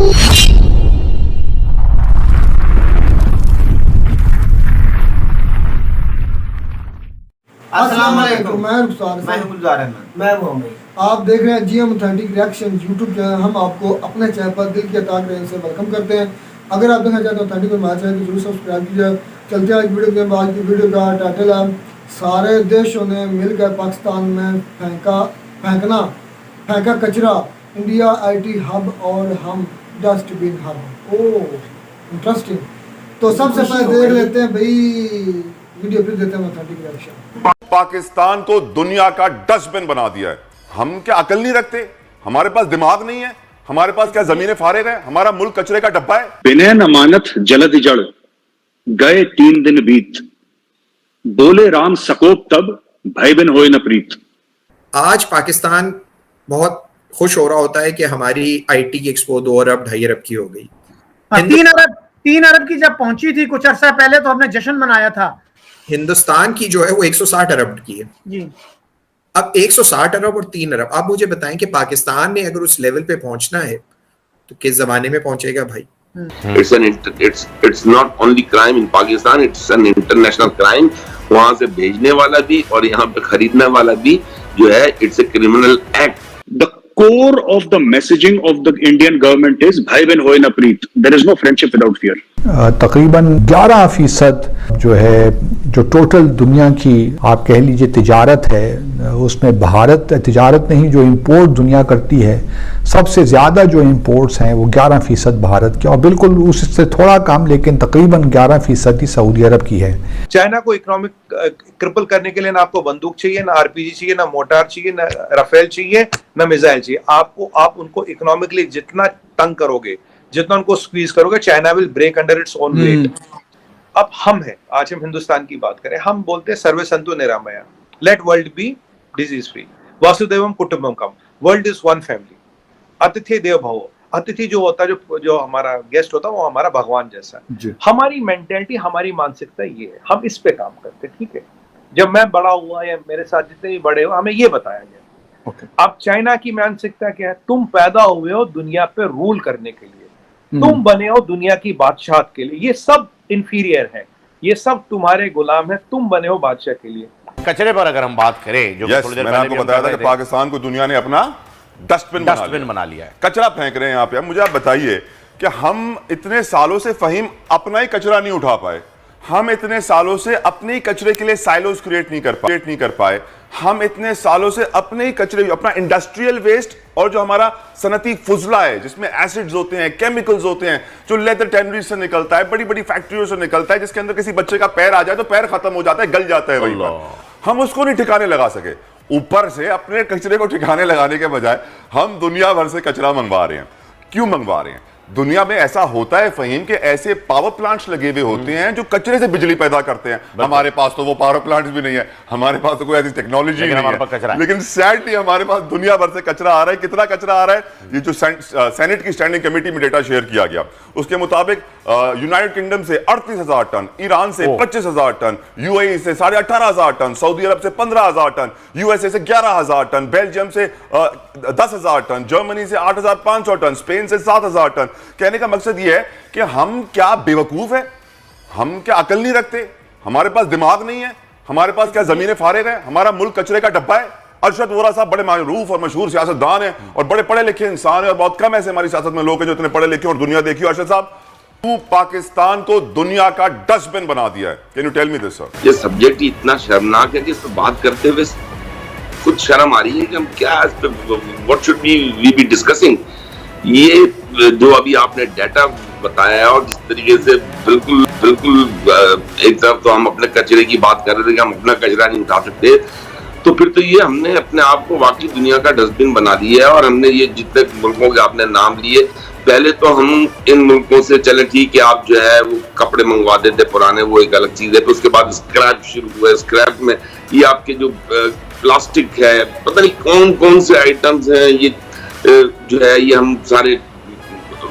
अस्सलामुअलैकुम। मैं मोहम्मद। आप देख रहे हैं GM authentic reaction YouTube channel. हम आपको अपने चैनल पर दिल के ताक़ से वेलकम करते हैं। अगर आप देखना चाहते हैं ऑथेंटिक और हमारे चैनल को जरूर सब्सक्राइब कीजिए। चलते हैं आज वीडियो के बाद की वीडियो का टाइटल है सारे देशों ने मिलकर पाकिस्तान में फेंका कचरा, इंडिया IT हब और हम डस्टबिन हब। Oh interesting. तो सबसे पहले देख लेते हैं भाई वीडियो, फिर देते हैं ऑथेंटिक रिएक्शन। पाकिस्तान को दुनिया का डस्टबिन बना दिया है। हम क्या अकल नहीं रखते? हमारे पास दिमाग नहीं है? हमारे पास क्या जमीनें फारेग है? हमारा मुल्क कचरे का डब्बा है। बिनैन अमानत जलद जड़ गए 3 दिन बीत, बोले राम सकोप तब भाई बिन होए न प्रीत। आज पाकिस्तान बहुत खुश हो रहा होता है कि हमारी IT की एक्सपो 2 अरब 2.5 अरब की हो गई। 3 अरब की जब पहुंची थी कुछ अरसा पहले तो हमने जश्न मनाया था। हिंदुस्तान की जो है वो 160 अरब की है जी। अब 160 अरब और 3 अरब। आप मुझे बताएं कि पाकिस्तान ने अगर उस लेवल पे पहुंचना है तो किस जमाने में पहुंचेगा भाई। It's not only crime in Pakistan, it's an international crime। वहां से भेजने वाला भी और यहाँ पे खरीदने वाला भी जो है it's a criminal act. The core of the messaging of the Indian government is भाई बिन होए न प्रीत। There is no friendship without fear। तकरीबन 11% जो है जो टोटल दुनिया की आप कह लीजिए तिजारत है, उसमें भारत तिजारत नहीं जो इंपोर्ट दुनिया करती है, सबसे ज़्यादा जो इंपोर्ट्स हैं वो 11% भारत के और बिल्कुल उससे थोड़ा कम लेकिन तकरीबन 11% ही सऊदी अरब की है। चाइना को इकोनॉमिक क्रिपल करने के लिए ना आपको बंदूक चाहिए, ना RPG चाहिए, ना मोटार चाहिए, ना राफेल चाहिए, ना मिसाइल चाहिए। आप उनको इकोनॉमिकली जितना तंग करोगे, जितना उनको स्क्वीज करोगे, China will break under its own weight. अब हम हैं, आज हम हिंदुस्तान की बात करें, हम बोलते हैं सर्वे संतु निरामया, let world be disease free, वासुदेवम कुटुंबकम, वर्ल्ड इज वन फैमिली, अतिथि देव भव। अतिथि जो होता है, जो हमारा गेस्ट होता है वो हमारा भगवान जैसा है। हमारी मेंटेलिटी, हमारी मानसिकता ये है, हम इस पे काम करते हैं। ठीक है, जब मैं बड़ा हुआ या मेरे साथ जितने भी बड़े हो, हमें ये बताया गया। अब चाइना की मानसिकता क्या है? तुम पैदा हुए हो दुनिया पे रूल करने के लिए, तुम बने हो दुनिया की बादशाह के लिए, ये सब इंफीरियर है, ये सब तुम्हारे गुलाम है, तुम बने हो बादशाह के लिए। कचरे पर अगर हम बात करें, जो थोड़ी देर मैंने आपको बताया था कि पाकिस्तान को दुनिया ने अपना डस्टबिन बना लिया है। कचरा फेंक रहे हैं यहाँ पे। मुझे आप बताइए कि हम इतने सालों से फहीम अपना ही कचरा नहीं उठा पाए, हम इतने सालों से अपने ही कचरे के लिए साइलोज क्रिएट नहीं कर पाए, हम इतने सालों से अपने ही कचरे, अपना इंडस्ट्रियल वेस्ट और जो हमारा सनती फुजला है जिसमें एसिड्स होते हैं, केमिकल्स होते हैं, जो लेदर टैनरी से निकलता है, बड़ी बड़ी फैक्ट्रियों से निकलता है, जिसके अंदर किसी बच्चे का पैर आ जाए तो पैर खत्म हो जाता है, गल जाता है वहीं पर। हम उसको नहीं ठिकाने लगा सके। ऊपर से अपने कचरे को ठिकाने लगाने के बजाय हम दुनिया भर से कचरा मंगवा रहे हैं। क्यों मंगवा रहे हैं? दुनिया में ऐसा होता है फहीम के ऐसे पावर प्लांट्स लगे हुए होते हैं जो कचरे से बिजली पैदा करते हैं। हमारे पास तो वो पावर प्लांट्स भी नहीं है, हमारे पास तो कोई ऐसी टेक्नोलॉजी नहीं है, लेकिन सैडली हमारे पास दुनिया भर से कचरा आ रहा है। कितना कचरा आ रहा है? ये जो सेनेट की स्टैंडिंग कमेटी में डेटा शेयर किया गया उसके मुताबिक यूनाइटेड किंगडम से 38,000 टन, ईरान से 25,000 टन, UAE से 18,500 टन, सऊदी अरब से 15,000 टन, USA से 11,000 टन, बेल्जियम से 10,000 टन, जर्मनी से 8,500 टन, स्पेन से 7,000 टन। कहने का मकसद यह है कि हम क्या बेवकूफ हैं? हम क्या अकल नहीं रखते? हमारे पास दिमाग नहीं है? हमारे पास क्या जमीनें फारेग है? हमारा मुल्क कचरे का डब्बा है। अरशद वोरा साहब बड़े मारूफ और मशहूर सियासतदान हैं और बड़े पढ़े लिखे इंसान हैं और बहुत कम ऐसे हमारी सियासत में लोग हैं जो इतने पढ़े लिखे और दुनिया देखी। अरशद साहब, तू पाकिस्तान को दुनिया का डस्टबिन बना दिया है। Can you tell me this sir? ये सब्जेक्ट ही इतना शर्मनाक है कि इस पर बात करते हुए कुछ शर्म आ रही है कि हम क्या इस पे what should we be discussing. ये जो अभी आपने डाटा बताया है और जिस तरीके से बिल्कुल एक तरफ तो हम अपने कचरे की बात कर रहे थे कि हम अपना कचरा नहीं उठा सकते, तो फिर तो ये हमने अपने आप को वाकई दुनिया का डस्टबिन बना दिया है। और हमने ये जितने मुल्कों के आपने नाम लिए, पहले तो हम इन मुल्कों से चले ठीक है, आप जो है वो कपड़े मंगवा देते पुराने, वो एक अलग चीज है। तो उसके बाद स्क्रैप शुरू हुआ। स्क्रैप में ये आपके जो प्लास्टिक है, पता नहीं कौन कौन से आइटम्स हैं, ये जो है ये हम सारे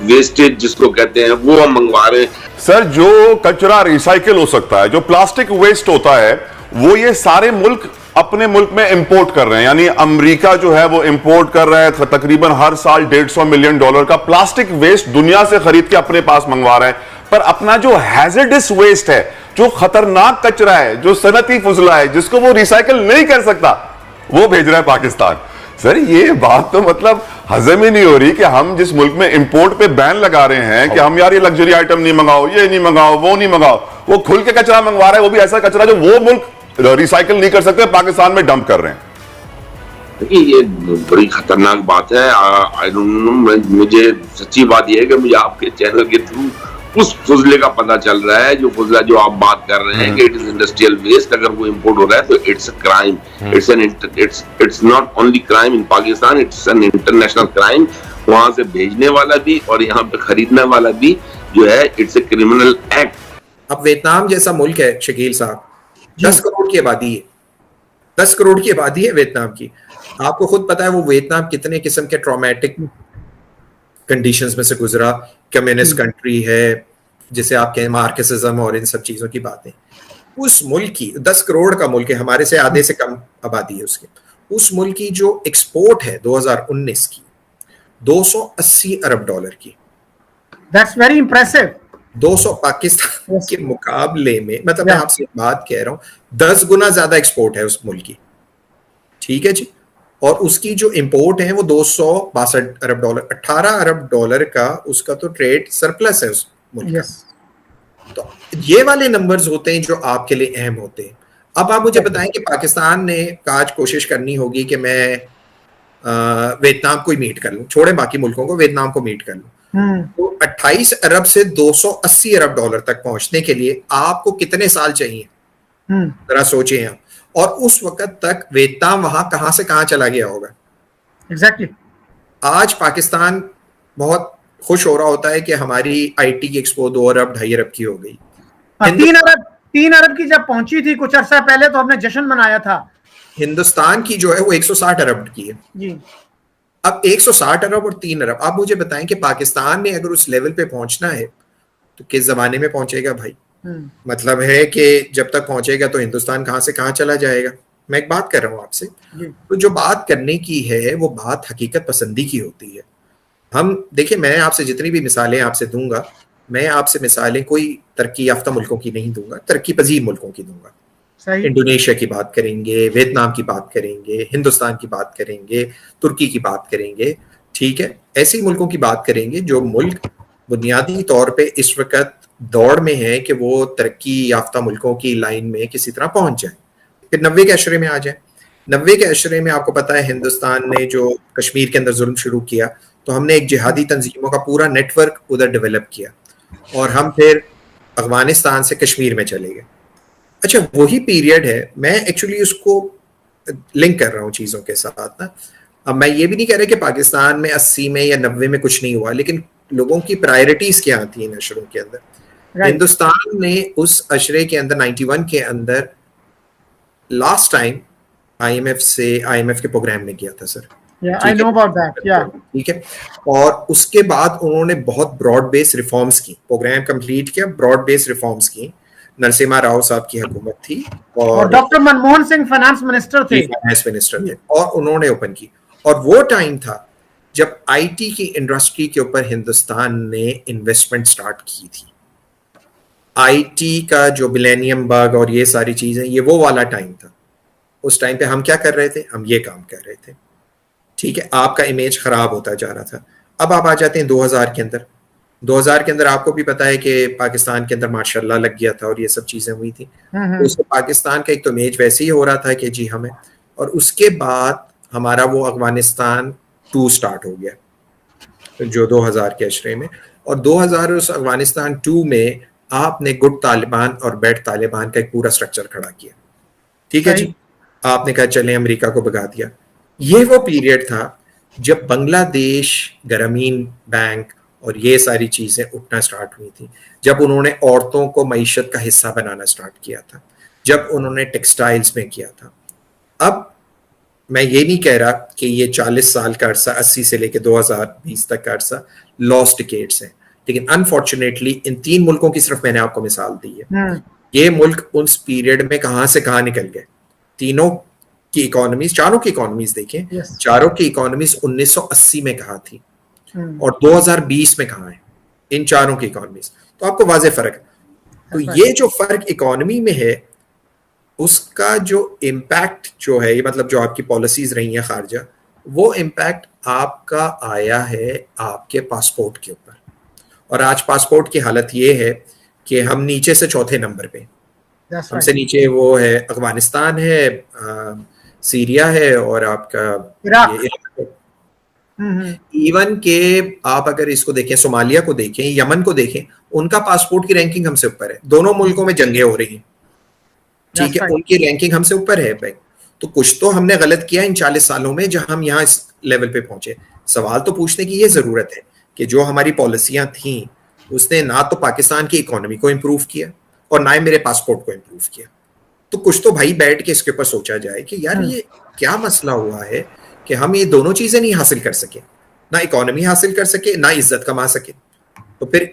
वेस्टेज जिसको कहते हैं वो हम मंगवा रहे हैं। सर, जो कचरा रिसाइकिल हो सकता है, जो प्लास्टिक वेस्ट होता है, वो ये सारे मुल्क अपने मुल्क में इंपोर्ट कर रहे हैं, यानी अमेरिका जो है वो इंपोर्ट कर रहा है तकरीबन हर साल $150 मिलियन का प्लास्टिक वेस्ट दुनिया से खरीद के अपने पास मंगवा रहे हैं, पर अपना जो हैजर्डस वेस्ट है, जो खतरनाक कचरा है, जो सनती फुजला है, जिसको वो रिसाइकिल नहीं कर सकता, वो भेज रहा है पाकिस्तान। सर ये बात तो मतलब हजम ही नहीं हो रही कि हम जिस मुल्क में इंपोर्ट पे बैन लगा रहे हैं कि हम यार ये लग्जरी आइटम नहीं मंगाओ, ये नहीं मंगाओ, वो नहीं मंगाओ, वो खुल के कचरा मंगवा रहा है, वो भी ऐसा कचरा जो वो मुल्क रिसाइकिल नहीं कर सकते, पाकिस्तान में डंप कर रहे हैं। देखिए ये बड़ी खतरनाक बात है। आई डोंट नो, मुझे सच्ची बात यह है कि मुझे आपके चैनल के थ्रू उस फुजले का पता चल रहा है, जो फुजला जो आप बात कर रहे हैं कि इट इज इंडस्ट्रियल वेस्ट, अगर वो इंपोर्ट हो रहा है तो it's a crime. It's not only crime in Pakistan, it's an international crime. वहां से भेजने वाला भी और यहाँ पे खरीदने वाला भी जो है, इट्स ए क्रिमिनल एक्ट। अब वियतनाम जैसा मुल्क है शकील साहब, 10 करोड़ की आबादी है, 10 करोड़ की आबादी है वियतनाम की। आपको खुद पता है वो वियतनाम कितने किस्म के ट्रॉमेटिक कंडीशंस में से गुजरा, कम्युनिस्ट कंट्री है, जिसे आप कहें मार्क्सिज्म और इन सब चीजों की बातें। उस मुल्क की 10 करोड़ का मुल्क है, हमारे से आधे से कम आबादी है उसके। उस मुल्क की जो एक्सपोर्ट है 2019 की $280 अरब की। That's very impressive. 200 पाकिस्तान के मुकाबले में, मतलब मैं आपसे बात कह रहा हूं 10 गुना ज्यादा एक्सपोर्ट है उस मुल्क की, ठीक है जी। और उसकी जो इंपोर्ट है वो $262 अरब, $18 अरब का उसका तो ट्रेड सरप्लस है उस मुल्क का। तो ये वाले नंबर्स होते हैं जो आपके लिए अहम होते हैं। अब आप मुझे बताएं कि पाकिस्तान ने आज कोशिश करनी होगी कि मैं वियतनाम को ही मीट कर लूं, छोड़े बाकी मुल्कों को, वियतनाम को मीट कर लूं, तो 28 अरब से $280 अरब तक पहुंचने के लिए आपको कितने साल चाहिए, जरा सोचें आप। और उस वक्त तक वियतनाम वहां कहां से कहां चला गया होगा। एग्जैक्टली। आज पाकिस्तान बहुत खुश हो रहा होता है कि हमारी आईटी की एक्सपो 2 अरब 2.5 अरब की हो गई। 3 अरब की जब पहुंची थी कुछ अर्सा पहले तो हमने जश्न मनाया था। हिंदुस्तान की जो है वो 160 अरब की है जी। अब 160 अरब और 3 अरब, आप मुझे बताएं कि पाकिस्तान ने अगर उस लेवल पे पहुंचना है तो किस जमाने में पहुंचेगा भाई। मतलब है कि जब तक पहुंचेगा तो हिंदुस्तान कहां से कहां चला जाएगा। मैं एक बात कर रहा हूं आपसे, तो जो बात करने की है वो बात हकीकत पसंदी की होती है। हम देखिए, मैं आपसे जितनी भी मिसालें आपसे दूंगा, मैं आपसे मिसालें कोई तरक्की याफ्ता मुल्कों की नहीं दूंगा, तरक्की पजीर मुल्कों की दूंगा। इंडोनेशिया की बात करेंगे, वियतनाम की बात करेंगे, हिंदुस्तान की बात करेंगे, तुर्की की बात करेंगे, ठीक है। ऐसे मुल्कों की बात करेंगे जो मुल्क बुनियादी तौर पे इस वक्त दौड़ में है कि वो तरक्की याफ्ता मुल्कों की लाइन में किसी तरह पहुंच जाए। फिर 90 के अशरे में आ जाए। 90 के अशरे में आपको पता है हिंदुस्तान ने जो कश्मीर के अंदर जुल्म शुरू किया, तो हमने एक जिहादी तंजीमों का पूरा नेटवर्क उधर डेवलप किया और हम फिर अफगानिस्तान से कश्मीर में चले गए। अच्छा, वही पीरियड है, मैं एक्चुअली उसको लिंक कर रहा हूँ चीज़ों के साथ ना। अब मैं ये भी नहीं कह रहा कि पाकिस्तान में 80 में या 90 में कुछ नहीं हुआ, लेकिन लोगों की प्रायोरिटीज क्या आती हैं इन अशरों के अंदर। हिंदुस्तान ने उस अशरे के अंदर 91 के अंदर लास्ट टाइम आईएमएफ के प्रोग्राम में किया था sir. I know about that. ठीक है। और उसके बाद उन्होंने बहुत ब्रॉड बेस रिफॉर्म्स की, प्रोग्राम कंप्लीट किया, ब्रॉड बेस रिफॉर्म्स की। नरसिम्हा राव साहब की हुकूमत थी और doctor Manmohan Singh finance minister थे और उन्होंने ओपन की। और वो टाइम था जब आईटी की इंडस्ट्री के ऊपर हिंदुस्तान ने इन्वेस्टमेंट स्टार्ट की थी। आईटी का जो मिलेनियम बग और ये सारी चीजें, ये वो वाला टाइम था। उस टाइम पे हम क्या कर रहे थे, हम ये काम कर रहे थे, ठीक है। आपका इमेज खराब होता जा रहा था। अब आप आ जाते हैं 2000 के अंदर। 2000 के अंदर आपको भी पता है कि पाकिस्तान के अंदर माशाल्लाह लग गया था और ये सब चीजें हुई थी। तो उससे पाकिस्तान का एक तो इमेज वैसे ही हो रहा था कि जी हमें, और उसके बाद हमारा वो अफगानिस्तान 2 स्टार्ट हो गया जो 2000 के अशरे में। और 2000 उस अफगानिस्तान 2 में आपने गुड तालिबान और बैड तालिबान का एक पूरा स्ट्रक्चर खड़ा किया, ठीक है जी। आपने कहा चले अमेरिका को भगा दिया। ये वो पीरियड था जब बांग्लादेश ग्रामीण बैंक और ये सारी चीजें उठना स्टार्ट हुई थी, जब उन्होंने औरतों को मईशत का हिस्सा बनाना स्टार्ट किया था, जब उन्होंने टेक्सटाइल्स में किया था। अब मैं ये नहीं कह रहा कि ये 40 साल का अरसा, 80 से लेकर 2020 तक का अरसा लॉस्ट डिकेड्स है, लेकिन अनफॉर्चुनेटली इन 3 मुल्कों की सिर्फ मैंने आपको मिसाल दी है। ये मुल्क उस पीरियड में कहां से कहां निकल गए। तीनों की इकोनॉमीज, चारों की इकोनॉमीज देखें, Yes. चारों की इकोनॉमीज 1980 में कहाँ थी और 2020 में कहाँ है, इन चारों की इकोनॉमीज, तो आपको वाज़ेह फर्क है। तो ये जो फर्क इकोनॉमी में है, उसका जो इम्पैक्ट जो है, ये मतलब जो आपकी पॉलिसीज रही हैं खारजा, वो इम्पैक्ट आपका आया है आपके पासपोर्ट के ऊपर। और आज पासपोर्ट की हालत ये है कि हम नीचे से चौथे नंबर पे, हमसे नीचे वो है अफगानिस्तान है, सीरिया है और आपका इराक। इवन के आप अगर इसको देखें, सोमालिया को देखें, यमन को देखें, उनका पासपोर्ट की रैंकिंग हमसे ऊपर है। दोनों मुल्कों में जंगें हो रही हैं, ठीक है, उनकी रैंकिंग हमसे ऊपर है भाई। तो कुछ तो हमने गलत किया इन 40 सालों में जहां हम यहाँ इस लेवल पे पहुंचे। सवाल तो पूछने की ये जरूरत है कि जो हमारी पॉलिसियां थी उसने ना तो पाकिस्तान की इकोनॉमी को इम्प्रूव किया और ना ही मेरे पासपोर्ट को इम्प्रूव किया। तो कुछ तो भाई बैठ के इसके ऊपर सोचा जाए कि यार ये क्या मसला हुआ है कि हम ये दोनों चीजें नहीं हासिल कर सके, ना इकोनॉमी हासिल कर सके ना इज्जत कमा सके। तो फिर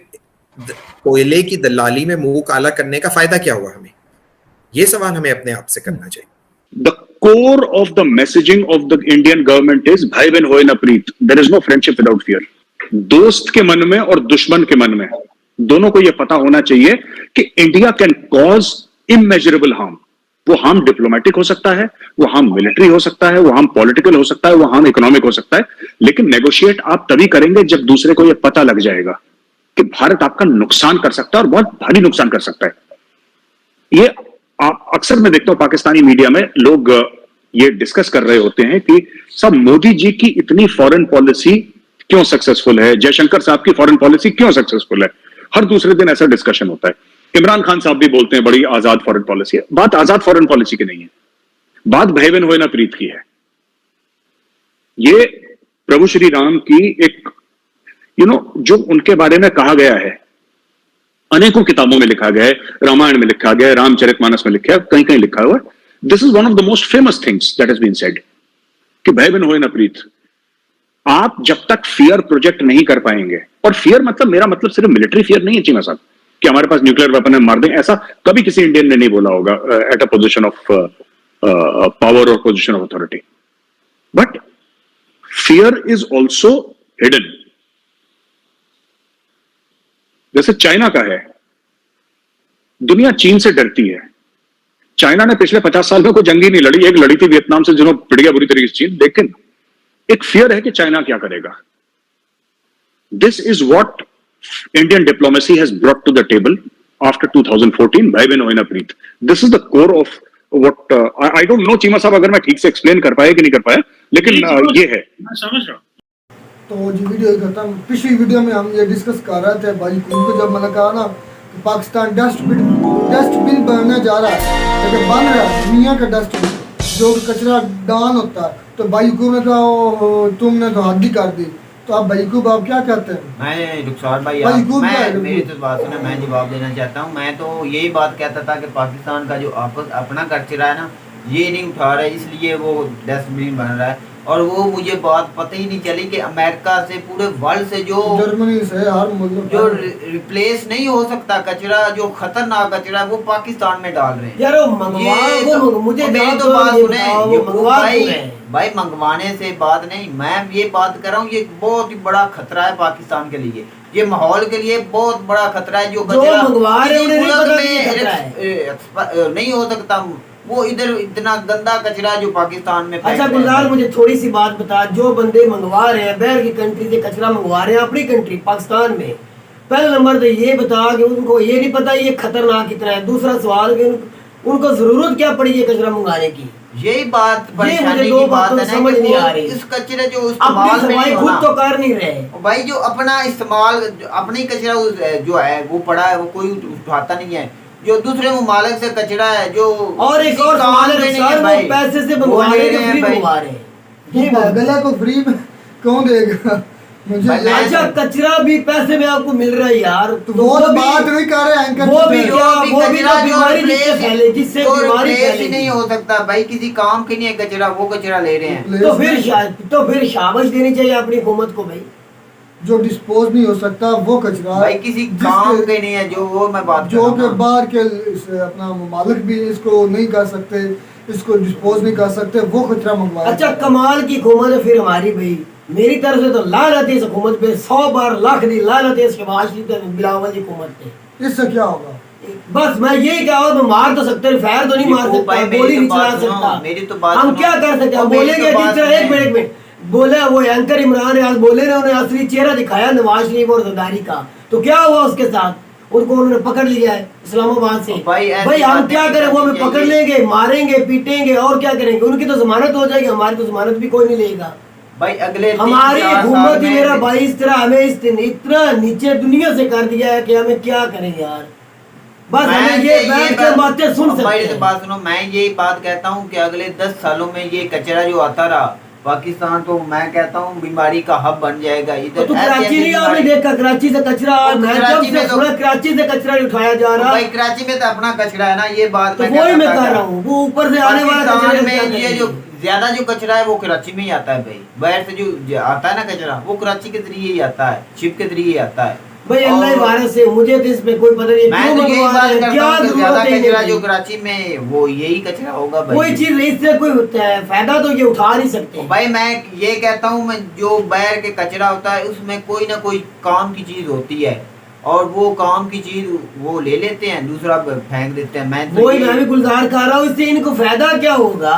कोयले की दलाली में मुंह काला करने का फायदा क्या हुआ हमें? ये सवाल हमें अपने आप से करना चाहिए। The core of the messaging of the Indian government is भाई बहन होए ना प्रीत, there is no friendship without fear। दोस्त के मन में और दुश्मन के मन में दोनों को यह पता होना चाहिए कि India can cause immeasurable harm. वो हार्म डिप्लोमेटिक हो सकता है, वो हार्म मिलिट्री हो सकता है, वो हार्म पॉलिटिकल हो सकता है, वो हार्म इकोनॉमिक हो सकता है, लेकिन नेगोशिएट आप तभी करेंगे जब दूसरे को यह पता लग जाएगा कि भारत आपका नुकसान कर सकता है और बहुत भारी नुकसान कर सकता है। ये अक्सर मैं देखता हूं पाकिस्तानी मीडिया में लोग ये डिस्कस कर रहे होते हैं कि सब मोदी जी की इतनी फॉरेन पॉलिसी क्यों सक्सेसफुल है, जयशंकर साहब की फॉरेन पॉलिसी क्यों सक्सेसफुल है। हर दूसरे दिन ऐसा डिस्कशन होता है। इमरान खान साहब भी बोलते हैं बड़ी आजाद फॉरेन पॉलिसी है। बात आजाद फॉरेन पॉलिसी की नहीं है, बात भाई बहन होए ना प्रीत की है। ये प्रभु श्री राम की एक जो उनके बारे में कहा गया है, अनेकों किताबों में लिखा गया है, रामायण में लिखा गया है, रामचरितमानस में लिखा है, कहीं कहीं लिखा हुआ है। This is one of the most famous things that has been said कि भाई बहन होए ना प्रीत। आप जब तक फियर प्रोजेक्ट नहीं कर पाएंगे, और फियर मतलब मेरा मतलब सिर्फ मिलिट्री फियर नहीं है चीमा साहब कि हमारे पास न्यूक्लियर वेपन है मार दें, ऐसा कभी किसी इंडियन ने नहीं बोला होगा at a position of power और position of authority. But fear is also hidden. जैसे चाइना का है, दुनिया चीन से डरती है। चाइना ने पिछले 50 साल में कोई जंग ही नहीं लड़ी, एक लड़ी थी वियतनाम से जिन्होंने पिट गया बुरी तरीके से चीन, लेकिन एक फियर है कि चाइना क्या करेगा। This is what Indian diplomacy has brought to the table after 2014, भाई बहन होए ना प्रीत। This is the core of what I don't know Cheema साहब अगर मैं ठीक से एक्सप्लेन कर पाया कि नहीं कर पाया, लेकिन ये है। मैं समझ रहा हूं। तो जी वीडियो खत्म। पिछली वीडियो में हम ये डिस्कस कर रहे थे भाई उनको, जब मैंने कहा ना कि पाकिस्तान डस्टबिन बनने जा रहा है, लेकिन बन रहा है दुनिया का डस्टबिन जो कचरा डान होता है। तो बाईकूब ने कहा तुमने तो हद ही कर दी। तो आप बाईकूब आप क्या कहते हैं? मैं रुखसार भाई, मेरी तो बात सुना, मैं जवाब देना चाहता हूँ। मैं तो यही बात कहता था कि पाकिस्तान का जो अपना कचरा है ना, ये नहीं उठा रहा है, इसलिए वो डस्टबिन बन रहा है। और वो मुझे बात पता ही नहीं चली कि अमेरिका से, पूरे वर्ल्ड से जो जर्मनी से हर मुल्क जो रिप्लेस नहीं हो सकता कचरा, जो खतरनाक कचरा है, वो पाकिस्तान में डाल रहे हैं यार। मुझे मेरी तो बात सुने भाई, मंगवाने से बात नहीं, मैं ये बात कर रहा हूँ, ये बहुत ही बड़ा खतरा है पाकिस्तान के लिए, ये माहौल के लिए बहुत बड़ा खतरा है। जो कचरा नहीं हो सकता, वो इधर इतना गंदा कचरा जो पाकिस्तान में। अच्छा गुलजार, मुझे थोड़ी सी बात बता, जो बंदे मंगवा रहे हैं बाहर की कंट्री से कचरा मंगवा रहे हैं अपनी कंट्री पाकिस्तान में, पहला नंबर तो ये बता कि उनको ये नहीं पता ये खतरनाक कितना है। दूसरा सवाल कि उनको जरूरत क्या पड़ी ये कचरा मंगाने की? यही बात परेशानी की बात है ना, समझ नहीं आ रही। इस कचरे जो इस्तेमाल में नहीं खुद तो कर नहीं रहे भाई, जो अपना इस्तेमाल, अपनी कचरा जो है वो पड़ा है, वो कोई उठाता नहीं है। जो दूसरे ममालिक से कचरा है, जो और एक और पैसे से मंगवा रहे हैं, ये गला को फ्री में कौन देगा मुझे? अच्छा कचरा भी पैसे में आपको मिल रहा है यार, तो वो बात नहीं कर रहे हैं। वो भी जिससे बीमारी नहीं हो सकता भाई, किसी काम के नहीं कचरा, वो कचरा ले रहे हैं। तो फिर शाबाश देनी चाहिए अपनी हुकूमत को भाई, जो डिस्पोज नहीं हो सकता वो कचरा भाई किसी काम के नहीं है। जो वो मैं बात जो के बाहर के अपना ममालिक भी इसको नहीं कर सकते, इसको डिस्पोज नहीं कर सकते, वो कचरा मंगवाया। अच्छा कमाल की हुकूमत है फिर हमारी भाई, मेरी तरफ से तो लानत है इस हुकूमत पे, 100 बार लाख दी लानत है इस शहबाज शरीफ बिलावल की हुकूमत पे। इससे क्या होगा? बस मैं यही कहा, मैं मार तो सकते, फैर तो नहीं मार सकता, गोली नहीं चला सकता, मेरी तो बात हम क्या कर सकते हैं? बोलेंगे एक मिनट बोले वो एंकर इमरान रियाज बोले ना, उन्हें असली चेहरा दिखाया नवाज शरीफ और जरदारी का, तो क्या हुआ उसके साथ? उनको उन्होंने पकड़ लिया है इस्लामाबाद से। भाई हम क्या करें, वो हमें पकड़ लेंगे, मारेंगे, पीटेंगे और क्या करेंगे? उनकी तो जमानत हो जाएगी, हमारी तो जमानत भी कोई नहीं लेगा भाई। अगले हमारी हुकूमत ही मेरा भाई इस तरह हमें इतना नीचे दुनिया से कर दिया है कि हमें क्या करें यार। बस हमें ये बैठ के बातें सुन सकते हैं। बात सुनो, मैं यही बात कहता हूँ कि अगले 10 सालों में ये कचरा जो आता रहा पाकिस्तान, तो मैं कहता हूँ बीमारी का हब बन जाएगा। इधर तो कराची नहीं आपने देखा, कराची से कचरा, मैं जब से सुना कराची से कचरा उठाया जा रहा है। भाई कराची में तो अपना कचरा है ना, ये बात तो वही मैं कह रहा हूँ, वो ऊपर से आने वाला कचरा में ये जो ज्यादा जो कचरा है वो कराची में ही आता है भाई। बाहर से जो आता है ना कचरा, वो कराची के जरिए ही आता है, शिप के जरिए आता है भाई। अल्लाह भारत से मुझे तो इसमें कोई पता नहीं, मैं तो यही बात करता हूं कि ज्यादा कचरा जो कराची में वो यही कचरा होगा भाई। कोई चीज इससे कोई फायदा तो ये उठा नहीं सकते भाई। मैं ये कहता हूँ, मैं जो बाहर के कचरा होता है उसमें कोई ना कोई काम की चीज होती है, और वो काम की चीज वो ले लेते हैं, दूसरा फेंक देते हैं। मैं वही मैं भी गुलजार कर रहा हूँ, इससे इनको फायदा क्या होगा?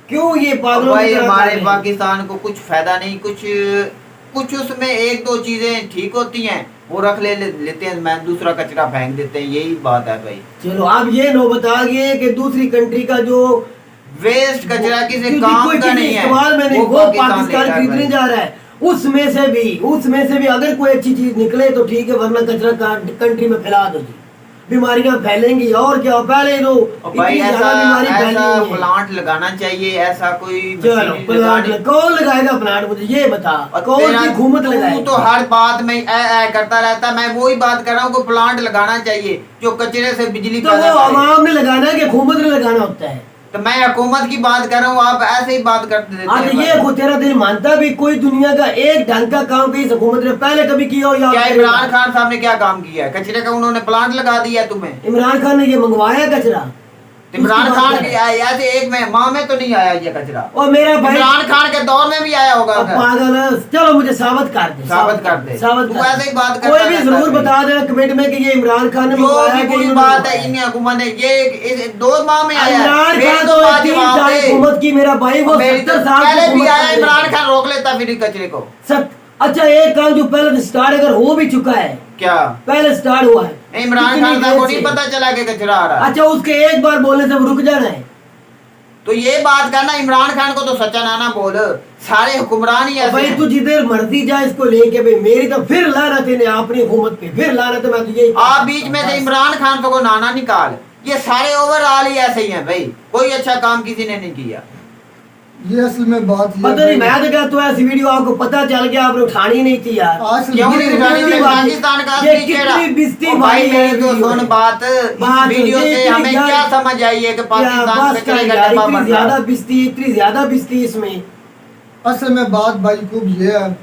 क्यों ये पागलों भाई हमारे पाकिस्तान को कुछ फायदा नहीं, कुछ उसमें एक दो चीजें ठीक होती हैं, वो रख लेते हैं, मैं दूसरा कचरा फेंक देते हैं, यही बात है भाई। चलो आप ये नौबत आ गई है कि दूसरी कंट्री का जो वेस्ट कचरा किसी काम का नहीं है, इस्तेमाल में नहीं, वो पाकिस्तान खरीदने जा रहा है। उसमें से भी अगर कोई अच्छी चीज निकले तो ठीक है, वरना कचरा कंट्री में फैला दो जी, बीमारियां फैलेंगी। और क्या, पहले तो भाई ऐसा प्लांट लगाना चाहिए, ऐसा कोई प्लांट कौन लगाएगा प्लांट? मुझे ये बता, कौन सी हुकूमत लगाएगी? तो हर बात में करता रहता, मैं वही बात कर रहा हूँ को प्लांट लगाना चाहिए जो कचरे से बिजली तो वो आवाम ने लगाना है कि हुकूमत ने लगाना होता है? तो मैं हुकूमत की बात कर रहा हूँ, आप ऐसे ही बात करते देते हैं। ये को तेरा दिल मानता भी कोई दुनिया का एक ढंग का काम की हुकूमत ने पहले कभी किया हो? या क्या इमरान खान साहब ने क्या काम किया है? कचरे का उन्होंने प्लांट लगा दिया तुम्हें। इमरान खान ने ये मंगवाया कचरा? इमरान खान की ऐसे एक माह में तो नहीं आया ये कचरा, और मेरा भाई इमरान खान के दौर में भी आया होगा। पागल, चलो मुझे साबित कर दे, ऐसे ही बात कर, कोई भी जरूर बता देना कमेंट में कि ये इमरान खान ने मंगवाया। कोई बात है इन हुकूमत ने ये 2 माह में आया। इमरान खान तो 3 साल हुकूमत की मेरा भाई, वो 70 साल पहले भी आया। इमरान खान रोक लेता फिर कचरे को। अच्छा एक काम जो पहले स्टार्ट अगर हो भी चुका है, क्या पहले स्टार्ट हुआ है, इमरान खान साहब को नहीं पता चला कि कचरा आ रहा है? अच्छा उसके एक बार बोलने से रुक जाना है? तो ये बात करना, इमरान खान को तो सच्चा नाना बोल, सारे हुक्मरान ही ऐसे भाई तू जिधर मर्जी जा इसको लेके, भाई मेरी तो फिर लानत है अपनी हुकूमत पे, फिर लानत है। मैं तुझे आप बीच में से इमरान खान को नाना निकाल, ये सारे ओवरऑल ही ऐसे ही हैं भाई, कोई अच्छा काम किसी ने नहीं किया। ये असल में बात पता नहीं, मैं तो क्या तो ऐसी वीडियो आपको पता चल गया, आपने उठानी नहीं थी यार। क्यों नहीं उठानी? पाकिस्तान का असली चेहरा भाई, मेरी तो सुन बात, इस वीडियो से हमें क्या समझ आई है कि पाकिस्तान कचरे का डब्बा बन रहा है? इतनी ज्यादा बिस्ती इसमें। असल में बात भाई खूब ये है,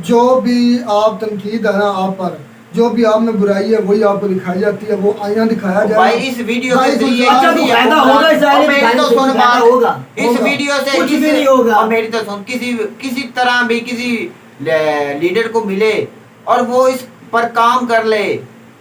जो भी आप तनकीद है ना आप पर, जो भी आप में बुराई है वही आपको दिखाई जाती है, वो आईना दिखाया जाए भाई इस वीडियो के जरिए। अच्छा तो फायदा होगा, मेरी तो सुन बात होगा इस वीडियो से कुछ भी नहीं होगा। और मेरी तो सुन, किसी तरह भी किसी लीडर को मिले और वो इस पर काम कर ले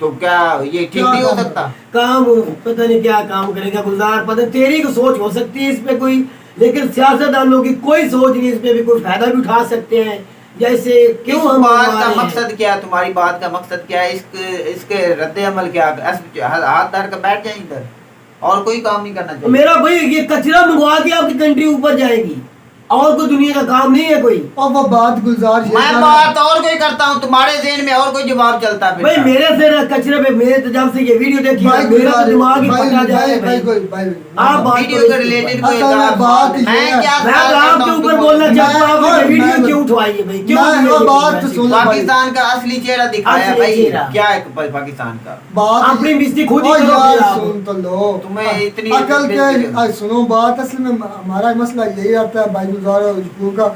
तो क्या ये ठीक नहीं हो सकता? काम पता नहीं क्या काम करेगा गुलजार, पता तेरी को सोच हो सकती है इस पे कोई, लेकिन सियासतदानों की कोई सोच नहीं, इस पे भी कोई फायदा भी उठा सकते हैं। जैसे क्यों हम बात का मकसद क्या है? तुम्हारी बात का मकसद क्या है? इसके रद्द अमल क्या? हाथ धर कर बैठ जाए इधर और कोई काम नहीं करना चाहिए। मेरा भाई ये कचरा मंगवा के आपकी कंट्री ऊपर जाएगी, और कोई दुनिया का काम नहीं है कोई। और वो बात गुलजार, मैं बात और कोई करता हूँ, तुम्हारे ज़हन में और कोई जवाब चलता है भाई मेरे से कचरे पे। मेरे तो जब से ये वीडियो देखी मेरा तो दिमाग ही फटा जा रहा है भाई। आप वीडियो के रिलेटेड कोई बात, मैं क्या आपके ऊपर बोलना चाहता हूँ, आप वीडियो क्यों उठवाई है भाई? क्यों बात सुन, पाकिस्तान का असली चेहरा दिखाया भाई, क्या है पाकिस्तान का? बात अपनी मिस्ती खुद ही सुन तो लो, तुम्हें इतनी अकल के सुनो बात। असल में हमारा मसला यही आता है भाई गुजार और का,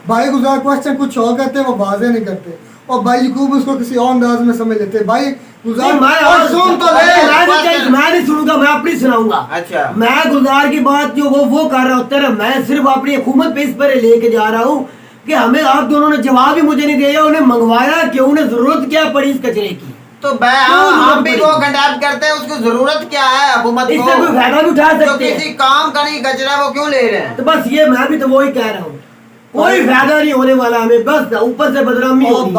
भाई गुजार क्वेश्चन कुछ और कहते हैं, वो वाजे नहीं करते, और भाई यकूब उसको किसी और अंदाज में समझ लेते हैं। भाई गुलजार मैं सुन तो ले, मैं नहीं सुनूंगा, मैं अपनी सुनाऊंगा। अच्छा, मैं गुलजार की बात जो वो कर रहा होता है, मैं सिर्फ अपनी हुकूमत पे इस पर लेके जा रहा हूँ कि हमें आप दोनों ने जवाब ही मुझे नहीं दिया। उन्हें मंगवाया क्यों, उन्हें जरूरत क्या पड़ी इस कचरे की? तो हम भी वो कंडक्ट करते हैं, उसकी जरूरत क्या है हुकूमत को? इससे कोई फायदा भी उठा सकते हैं? किसी काम का नहीं कचरा वो क्यों ले रहे हैं? तो बस ये मैं भी तो वही कह रहा हूँ, कोई फायदा नहीं होने वाला हमें, बस ऊपर से बदनामी और होगी।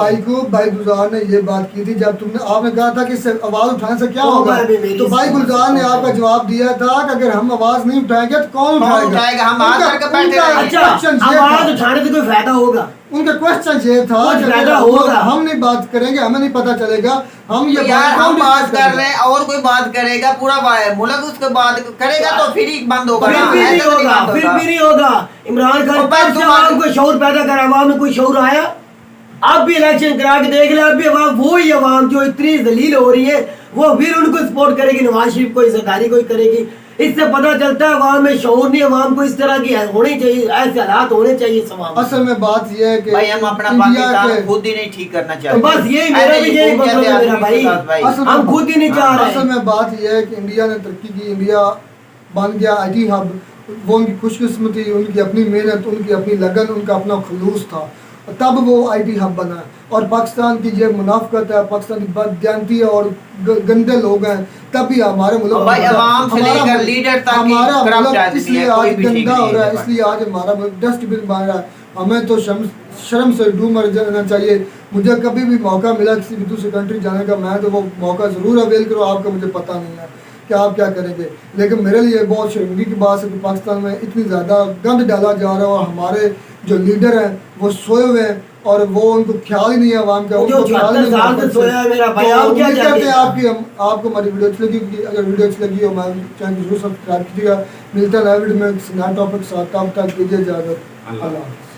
भाई गुलजार ने ये बात की थी जब तुमने आपने कहा था कि इससे आवाज उठाने से क्या होगा, तो भाई गुलजार ने आपका जवाब दिया था कि अगर हम आवाज नहीं उठाएंगे तो कौन उठाएगा? हम हाथ करके बैठे रहेंगे। अच्छा, आवाज उठाने से कोई फायदा होगा? उनका क्वेश्चन ये था कि फायदा होगा, हम नहीं बात करेंगे, हमें नहीं पता चलेगा। हम ये यार हम बात कर रहे हैं और कोई बात करेगा, पूरा मुल्क उसके बात करेगा तो फिर ही बंद होगा ना, फिर भी नहीं होगा। इमरान खान आवाम को शऊर पैदा कर, आवाम में कोई शऊर आया? अब भी इलेक्शन करा के देख ले, अब भी आवाम वही आवाम जो इतनी जलील हो रही है वो फिर उनको सपोर्ट करेगी, नवाज शरीफ को, सरकारी को करेगी। इससे पता चलता है आवाम में शऊर नहीं, आवाम को इस तरह की होनी चाहिए, ऐसे हालात होने चाहिए समाज। असल में बात यह है कि भाई हम अपना पाकिस्तान खुद ही नहीं ठीक करना चाहते। तो बस यही मेरा भी यही मतलब है मेरा भाई, हम खुद ही नहीं चाह रहे। असल में बात यह है कि इंडिया ने तरक्की की, इंडिया बन गया IT हब। वो उनकी खुशकिस्मती, उनकी अपनी मेहनत, उनकी अपनी लगन, उनका अपना खलूस था, तब वो IT हब बना। और पाकिस्तान की ये मुनाफकत है, पाकिस्तान की बददियानती है और गंदे लोग हैं, तब भी हमारे मुल्क हमारा मुल्क इसलिए आज गंदा हो रहा है, इसलिए आज हमारा मुल्क डस्टबिन बन रहा है। हमें तो शर्म से डूब मर जाना चाहिए। मुझे कभी भी मौका मिला किसी भी दूसरी कंट्री जाने का, मैं तो वो मौका ज़रूर अवेल करूँ। आपका मुझे पता नहीं है कि आप क्या करेंगे, लेकिन मेरे लिए बहुत शर्मिंदगी की बात है कि पाकिस्तान में इतनी ज़्यादा गंद डाला जा रहा है और हमारे जो लीडर हैं वो सोए हुए हैं और वो उनको ख्याल ही नहीं है आवाम का। उनको ख्याल नहीं है। आपको हमारी वीडियो अच्छी लगी होगी, अगर वीडियो अच्छी लगी हो हमारे चैनल को जरूर सब्सक्राइब कीजिएगा। मिलता है नए वीडियो में नया टॉपिक साथ, तब तक कीजिए इजाज़त। अल्लाह।